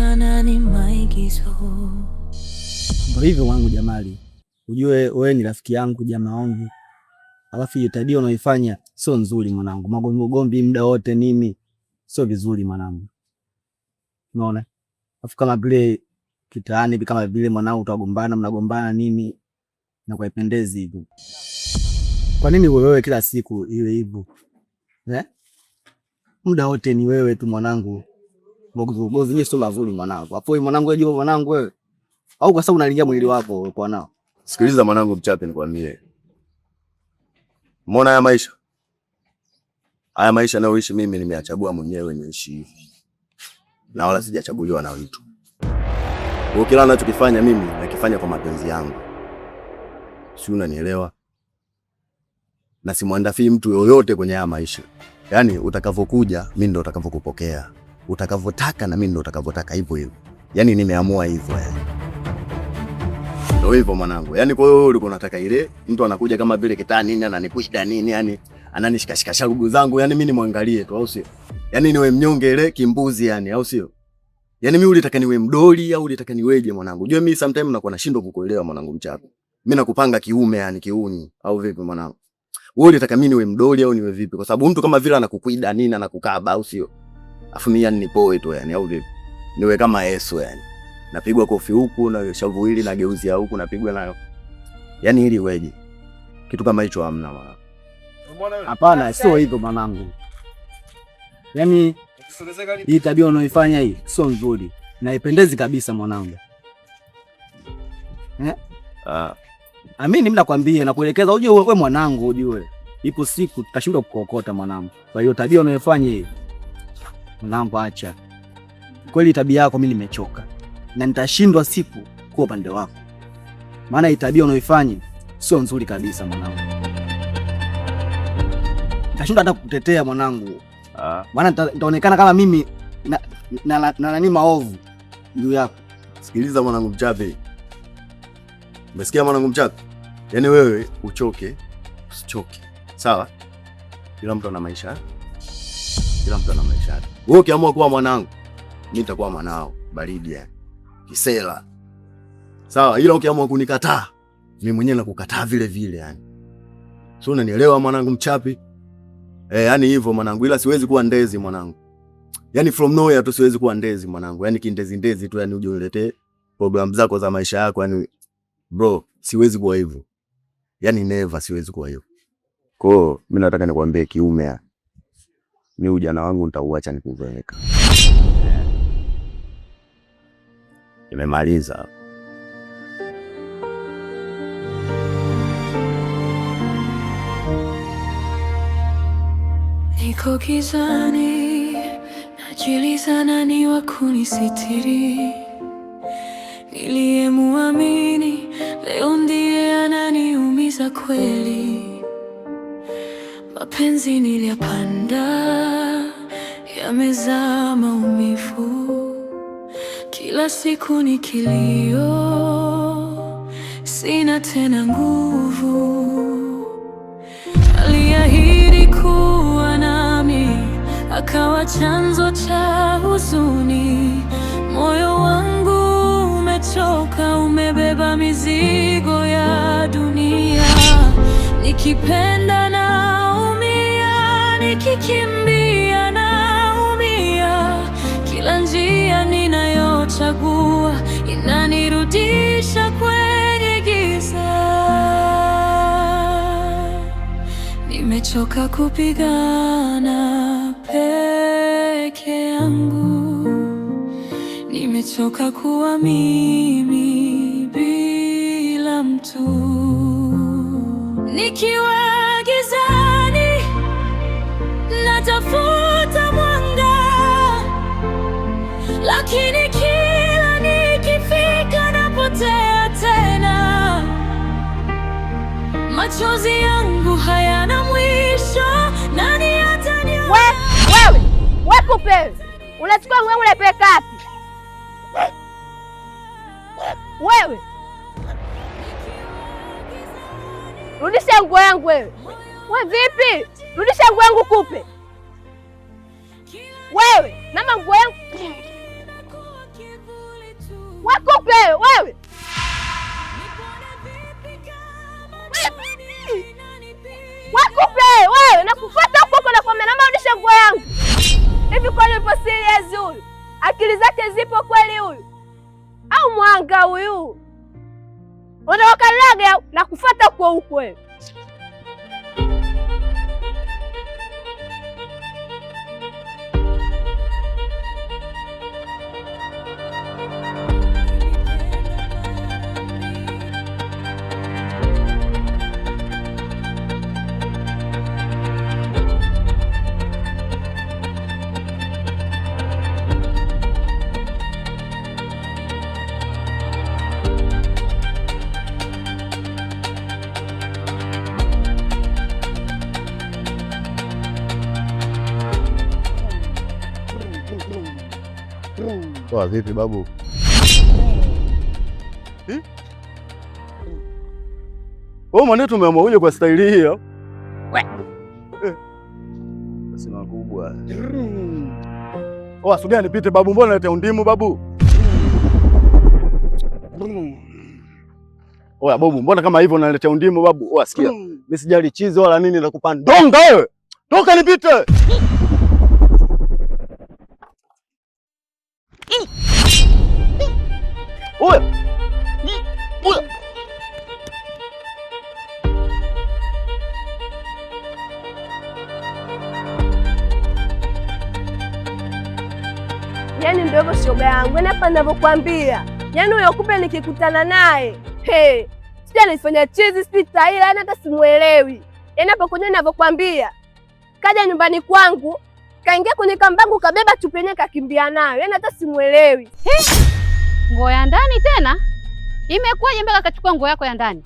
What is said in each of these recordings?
kuachana ni maigizo. Ndio hivyo wangu Jamali. Ujue wewe ni rafiki yangu, jamaa wangu. Alafu hiyo tabia unaoifanya sio nzuri mwanangu. Magomvi muda wote nini? Sio vizuri mwanangu. Unaona? Alafu kama vile kitaani kama vile mwanangu utagombana, mnagombana nini? Na kuipendezi hivyo. Kwa nini wewe kila siku iwe hivyo? Muda wote ni wewe tu mwanangu. Magomvi ni sio mazuri mwanangu. Hapo mwanangu wewe mwanangu wewe. Au kwa sababu unalingia mwili wako kwa nao. Sikiliza mwanangu Mchape nikwambie. Umeona haya maisha? Haya maisha nayoishi mimi nimeachagua mwenyewe niishi hivi. Na wala sijachaguliwa na mtu. Kwa kila ninachokifanya mimi nakifanya kwa mapenzi yangu. Si unanielewa? Na simwandafii mtu yoyote kwenye haya maisha. Yaani utakavokuja mimi ndo utakavokupokea. Utakavotaka na mimi ndo utakavotaka hivyo hivyo. Yaani nimeamua hivyo yani. Ndio hivyo mwanangu. Yaani kwa hiyo ulikuwa unataka ile mtu anakuja kama vile kitani nini ananikushida nini yani ananishikashika sharugu zangu yani mimi nimwangalie tu au sio? Yaani niwe mnyonge ile kimbuzi yani au sio? Yaani mimi ulitaka niwe mdoli au ulitaka niweje mwanangu? Unajua mimi sometimes nakuwa nashindwa kukuelewa mwanangu Mchape. Mimi nakupanga kiume yani kiuni au vipi mwanangu? Wewe ulitaka mimi niwe mdoli au niwe vipi? Kwa sababu mtu kama vile anakukuida nini anakukaba au sio? Afu mimi yani nipoe tu yani au vipi? Niwe kama Yesu yani. Napigwa kofi huku na shavu hili na geuzia huku napigwa nayo. Yaani hili weje? Kitu kama hicho hamna mwanangu. Hapana, sio hivyo mwanangu. Yaani hii tabia unaoifanya hii sio nzuri. Na haipendezi kabisa mwanangu. Amini mimi nakwambia na kuelekeza uje wewe mwanangu ujue. Ipo siku tutashindwa kukokota mwanangu. Kwa hiyo tabia unaoifanya hii mwanangu acha. Kweli tabia yako mimi nimechoka. Na nitashindwa siku kwa upande wako. Maana hii tabia unaoifanya sio nzuri kabisa mwanangu. Nitashindwa hata kukutetea mwanangu. Maana nitaonekana kama mimi na nani maovu juu yako. Sikiliza mwanangu Mchape. Umesikia mwanangu Mchape? Yaani wewe uchoke, usichoke. Sawa? Kila mtu ana maisha. Kila mtu ana maisha yake. Wewe ukiamua kuwa mwanangu, mimi nitakuwa mwanao, baridi yani. Kisela. Sawa, ila ukiamua kunikataa, mimi mwenyewe nakukataa vile vile yani. Sio unanielewa mwanangu Mchape? Yani hivyo mwanangu, ila siwezi kuwa ndezi mwanangu. Yani from nowhere tu siwezi kuwa ndezi mwanangu. Yani kindezi tu yani uje uniletee program zako za maisha yako yani bro, siwezi kuwa hivyo. Yani never siwezi kuwa hivyo. Kwa hiyo mimi nataka nikwambie kiume ya. Mimi ujana wangu nitauacha nikuveka. Nimemaliza. Niko gizani, najiuliza nani wa kunisitiri. Niliyemuamini leo ndiye ananiumiza kweli. Mapenzi niliyapanda yamezaa maumivu. Kila siku ni kilio, sina tena nguvu. Aliahidi kuwa nami, akawa chanzo cha huzuni. Moyo wangu umechoka, umebeba mizigo ya dunia. Nikipenda naumia, nikikimbia naumia. Kila njia ninayochagua inanirudisha kwenye giza. Nimechoka kupigana peke yangu. Nimechoka kuwa mimi bila mtu. Nikiwa gizani natafuta mwanga, lakini kila nikifika napotea tena. Machozi yangu hayana mwisho, nani ataniona? Wewe kupe! Unachukua nguo yangu unapeleka wapi? Wewe rudisha nguo yangu wewe. Wewe vipi? Rudisha nguo yangu kupe. Wewe, nama nguo yangu. zake zipo kweli huyu? Au mwanga huyu? Unawakalaga na kufuata kwa huko wewe. Poa vipi babu? Wewe mwanetu umeamua uje kwa staili hiyo? Basi makubwa. Subia nipite babu, mbona naleta undimu babu? Babu, mbona kama hivyo unaleta undimu babu? Sikia. Mimi sijali chizo wala nini, nakupa ndonga wewe. Toka nipite. Yaani ndio shoga yangu. Yaani hapa ninavyokuambia. Yaani huyo kupe nikikutana naye. Sija nifanya chizi sita ila hata simuelewi. Yaani hapo kwenye ninavyokuambia. Kaja nyumbani kwangu, kaingia kwenye kambangu kabeba chupa yenyewe kakimbia nayo. Yaani hata simuelewi. Nguo ya ndani tena? Imekuwaje mpaka akachukua nguo yako ya ndani?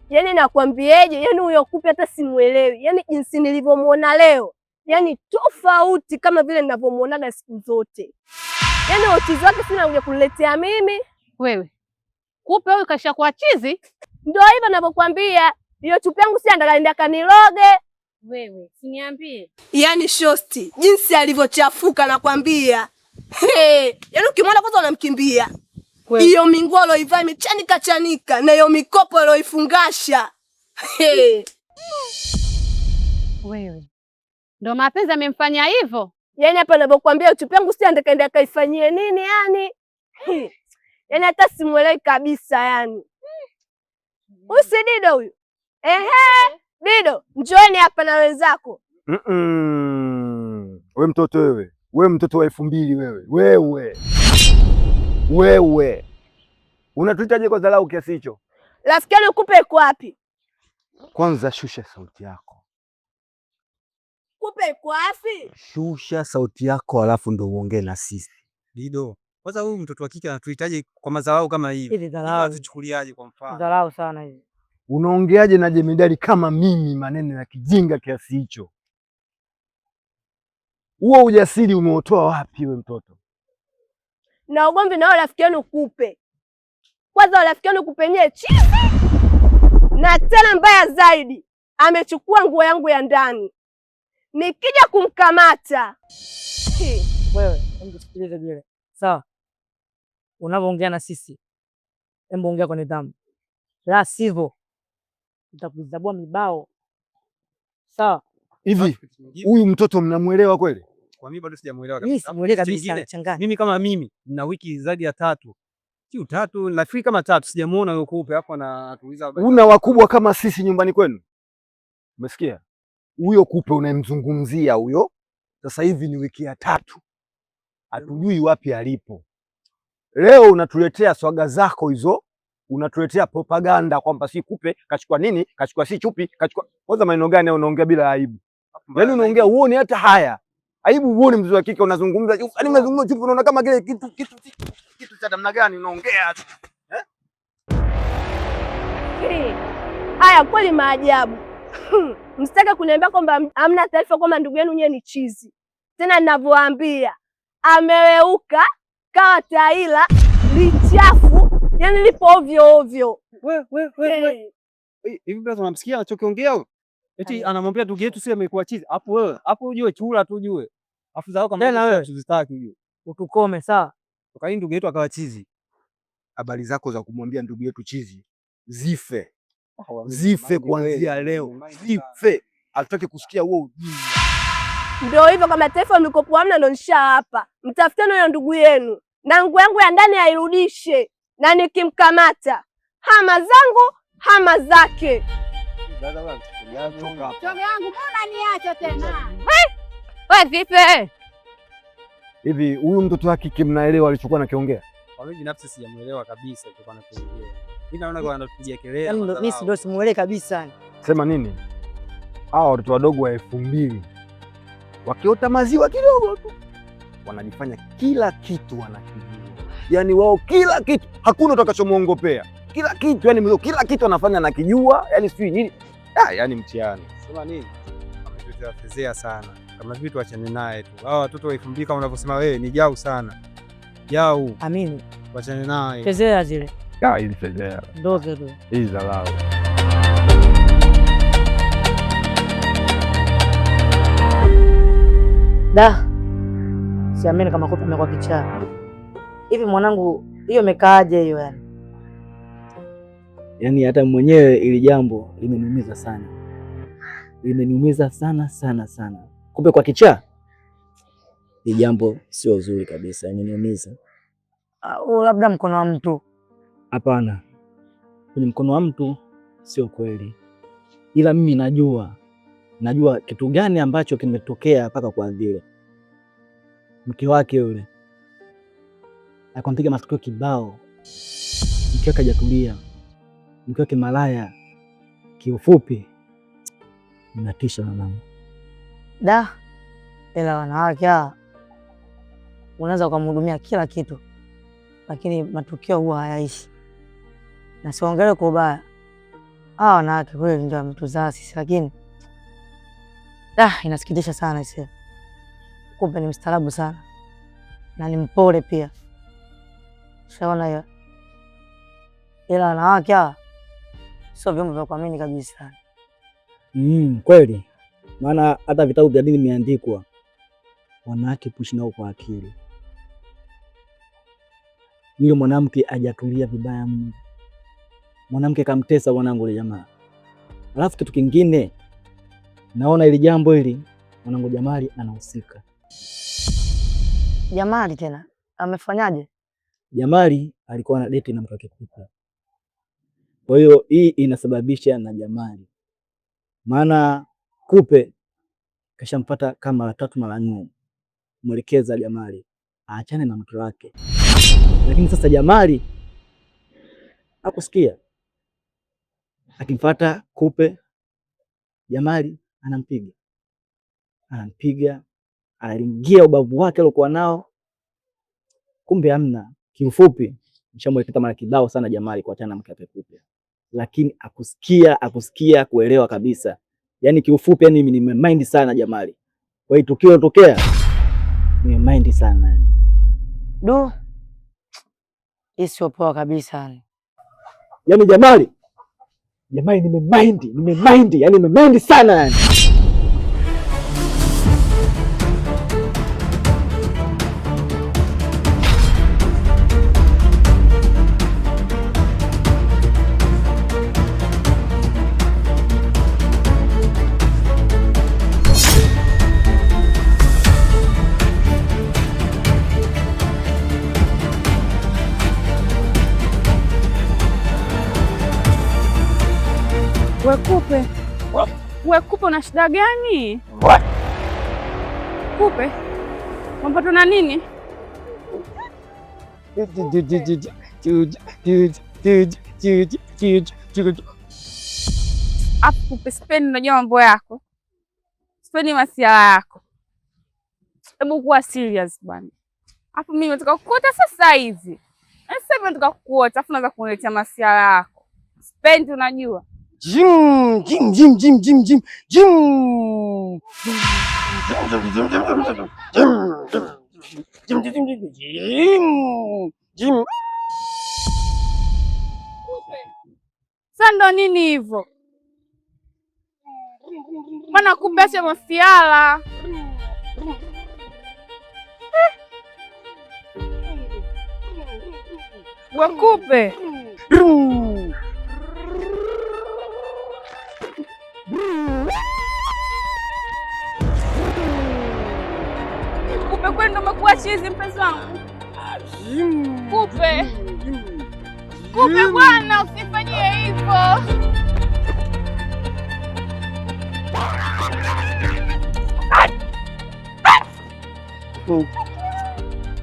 Yaani nakwambieje? Yaani huyo kupe hata simuelewi. Yaani jinsi nilivyomuona leo. Yaani tofauti kama vile ninavyomuonaga siku zote. Yaani uchizi wake sina uje kuniletea mimi. Wewe. Kupe huyu kashakuwa chizi? Ndio hivyo ninavyokuambia. Hiyo chupa yangu si andaenda kaniloge. Wewe, siniambie. Yaani shosti, jinsi alivyochafuka nakwambia. Yaani ukimwona kwanza unamkimbia. Hiyo minguo aloivaa imechanika chanika na hiyo mikopo aloifungasha. Wewe. Ndio mapenzi amemfanya hivyo? Yaani hapa ninavyokuambia chupa yangu si andakaenda kaifanyie nini yani? Yaani hata simuelewi kabisa yani. Usi Dido huyu. Dido, njooni hapa na wenzako. Wewe mtoto wewe. Wewe mtoto wa 2000 wewe. Wewe. Unatuitaje kwa dharau kiasi hicho? Rafiki yangu kupe yuko wapi? Kwanza shusha sauti yako. Kupe yuko wapi? Shusha sauti yako alafu ndo uongee na sisi. Dido, kwanza huyu mtoto wa kike anatuhitaji kwa madharau kama hivi. Hivi dharau. Tuchukuliaje kwa mfano? Dharau sana hivi. Unaongeaje na jemedari kama mimi maneno ya kijinga kiasi hicho? Huo ujasiri umeutoa wapi wewe mtoto? Na ugomvi na rafiki yenu kupe. Kwanza rafiki yenu kupe nyewe chizi. Na tena mbaya zaidi, amechukua nguo yangu ya ndani. Nikija kumkamata. Wewe, hebu sikilize vile. Sawa. Unapoongea na sisi, hebu ongea kwa nidhamu. La sivyo nitakuzabua mibao. Sawa? Hivi huyu mtoto mnamuelewa kweli? Kwa mimi bado sijamuelewa kabisa. Mimi simuelewi kabisa, anachanganya. Mimi kama mimi na wiki zaidi ya 3. Sio 3, nafikiri kama 3 sijamuona yule kupe hapo na atuuliza. Una wakubwa kama sisi nyumbani kwenu? Umesikia? Huyo kupe unayemzungumzia huyo sasa hivi ni wiki ya 3. Hatujui wapi alipo. Leo unatuletea swaga zako hizo, unatuletea propaganda kwamba si kupe kachukua nini, kachukua si chupi, kachukua. Kwanza maneno gani unaongea bila aibu? Yaani unaongea uone hata haya. Aibu uone mzee wa kike unazungumza. Yaani unazungumza chupi unaona kama kile kitu cha namna gani unaongea? Haya kweli maajabu. Msitake kuniambia kwamba hamna taarifa kwamba ndugu yenu nyewe ni chizi. Tena ninavyowaambia ameweuka kawa taila lichafu, yani lipo ovyo ovyo. Wewe. Hivi bado unamsikia anachokiongea huyo? Eti anamwambia ndugu yetu sio amekuwa chizi. Hapo wewe, hapo ujue chura tu ujue. Afu zao kama wewe tuzitaki ujue. Utukome sawa. Toka hii ndugu yetu akawa chizi. Habari zako za kumwambia ndugu yetu chizi zife. Zife kuanzia leo. Zife. Hatutaki kusikia huo ujinga. Ndio hivyo kama taifa mikopo hamna ndo nisha hapa. Mtafuteni huyo ndugu yenu. na nguo yangu ya ndani airudishe, na nikimkamata hama zangu hama zake. Shoga yangu mbona niache tena? Wewe vipi? Hivi huyu mtoto wa kike mnaelewa alichokuwa anakiongea? Kwa mimi binafsi sijamuelewa kabisa alichokuwa anakiongea. Mimi naona kwa anatupigia kelele. Yaani mimi ndio simuelewi kabisa. Sema nini? Hao watoto wadogo wa 2000 wakiota maziwa kidogo tu wanajifanya kila kitu wanakijua. Yaani wao kila kitu, hakuna utakachomuongopea. Kila kitu, yani kila kitu anafanya anakijua, yani sijui nini. Yani mtihani. Sema nini? Ametutafezea sana. Kama vitu achane naye tu. Hao watoto wa 2000 kama unavyosema wewe ni jau sana. Jau. Amini. Wachane naye. Fezea zile. Ili fezea. Ndogo tu. Hii dharau. Da. Siamini kama Kupe amekuwa kichaa. Hivi mwanangu, hiyo imekaaje hiyo yani? Yaani hata mwenyewe ili jambo limeniumiza sana. Limeniumiza sana sana sana. Kupe kwa kichaa? Ni jambo sio zuri kabisa, imeniumiza. Au labda mkono wa mtu? Hapana. Kwenye mkono wa mtu sio kweli. Ila mimi najua kitu gani ambacho kimetokea mpaka kwa vile. Mke wake yule akampiga matukio kibao. Mke wake hajatulia. Mke wake malaya. Kiufupi inatisha mwanangu. Da. Ila wanawake unaweza ukamhudumia kila kitu, lakini matukio huwa hayaishi. Na siongele kwa ubaya, wanawake kweli ndio wametuzaa sisi, lakini inasikitisha sana ise. Kupe ni mstaarabu sana na ni mpole pia, shaona hiyo. Ila wanawake sio vyombo vya kuamini kabisa. Kweli. Maana hata vitabu vya dini vimeandikwa wanawake pushi nao kwa akili. Yule mwanamke hajatulia vibaya mno. Mwanamke kamtesa mwanangu yule jamaa. Alafu kitu kingine, naona ili jambo hili mwanangu Jamali anahusika. Jamali tena amefanyaje? Jamali alikuwa na date na mtu wake Kupe. Kwa hiyo hii inasababisha na Jamali. Maana Kupe kashampata kama mara 3 mara 4. Mwelekeza Jamali aachane na mtu wake. Lakini sasa Jamali hakusikia. Akimfuata Kupe, Jamali anampiga, aliingia ubavu wake aliokuwa nao. Kumbe hamna. Kiufupi nishamwelekeza mara kibao sana Jamali kuachana na mke wake Kupe. Lakini akusikia kuelewa kabisa. Yaani kiufupi mimi nimemind sana Jamali. Kwa hiyo tukio lilotokea nimemind sana. Du. Sio poa kabisa. Yaani Jamali nimemind, yaani nimemind sana yani. We Kupe una shida gani? Kupe, umepatwa na nini? Afu Kupe, sipendi, unajua mambo yako. Sipendi masiala yako. Hebu kuwa serious bwana. Afu mimi nataka kukuota sasa hivi. Sasa hivi nataka kukuota, afu naanza kuniletea masiala yako. Sipendi, unajua. Jim. Sasa ndo nini hivyo? Bwana Kupe acha mafiala. We Kupe. Kupe kwani ndo umekuwa chizi mpenzi wangu? Kupe. Kupe bwana, usifanyie hivyo.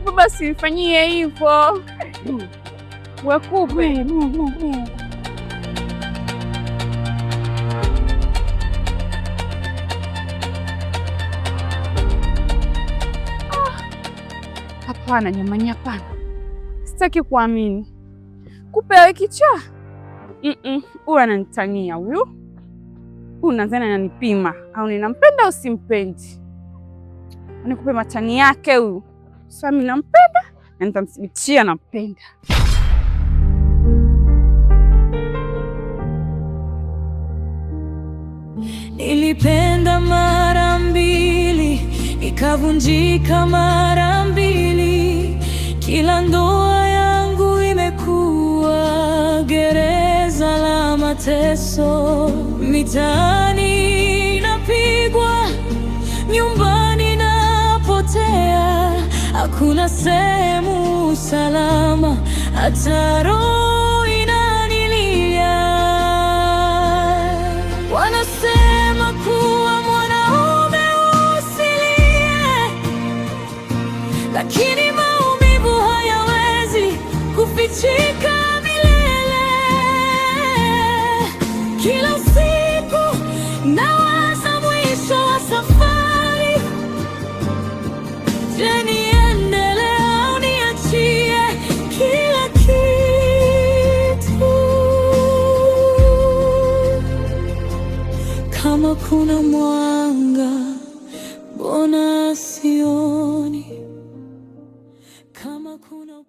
Baba, usifanyie hivyo. We kupe. Hapana jamani, hapana. Sitaki kuamini. Kupe awe kichaa? Huyu ananitania huyu. Huyu nadhani ananipima au ninampenda au simpendi. Nikupe matani yake huyu. Sasa mimi nampenda na nitamthibitishia nampenda. Nilipenda mara mbili, ikavunjika mara mbili. Kila ndoa yangu imekuwa gereza la mateso. Mitaani napigwa, nyumbani napotea. Hakuna sehemu salama, hata roho inanilia. Wanasema kuwa mwanaume usilie, lakini maumivu hayawezi kufichika milele. Kila usiku nawaza mwisho wa safari. Je, niendelee au niachie kila kitu? Kama kuna mwanga, mbona sioni? Kama kuna